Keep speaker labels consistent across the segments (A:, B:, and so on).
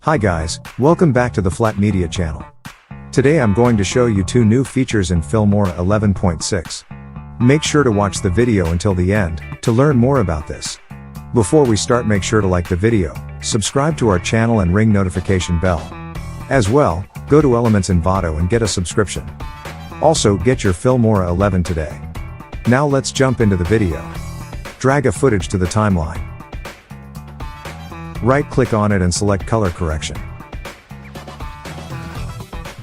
A: Hi guys, welcome back to the Flat Media channel. Today I'm going to show you two new features in Filmora 11.6. Make sure to watch the video until the end to learn more about this. Before we start, make sure to like the video, subscribe to our channel and ring notification bell. As well, go to Elements Envato and get a subscription. Also, get your Filmora 11 today. Now let's jump into the video. Drag a footage to the timeline. Right-click on it and select Color Correction.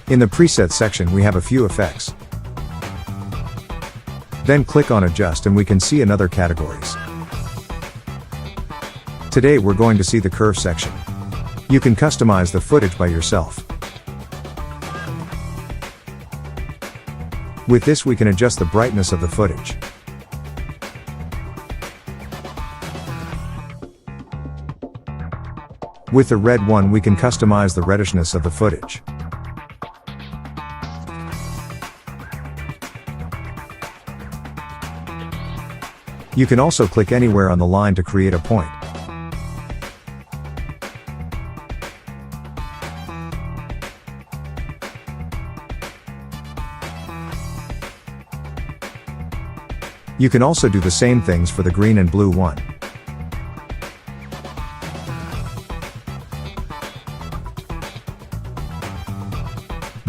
A: In the Presets section we have a few effects. Then click on Adjust and we can see another categories. Today we're going to see the Curve section. You can customize the footage by yourself. With this we can adjust the brightness of the footage. With the red one we can customize the reddishness of the footage. You can also click anywhere on the line to create a point. You can also do the same things for the green and blue one.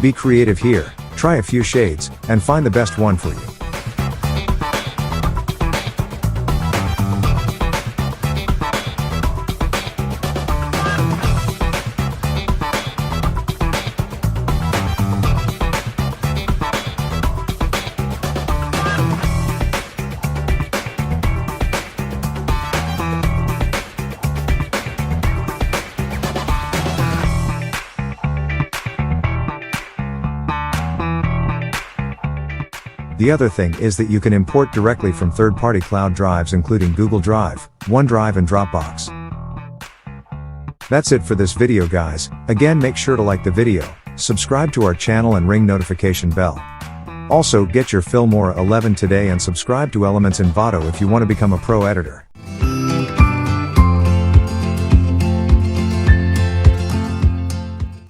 A: Be creative here, try a few shades, and find the best one for you. The other thing is that you can import directly from third-party cloud drives including Google Drive, OneDrive and Dropbox. That's it for this video guys. Again, make sure to like the video, subscribe to our channel and ring notification bell. Also, get your Filmora 11 today and subscribe to Elements Envato if you want to become a pro editor.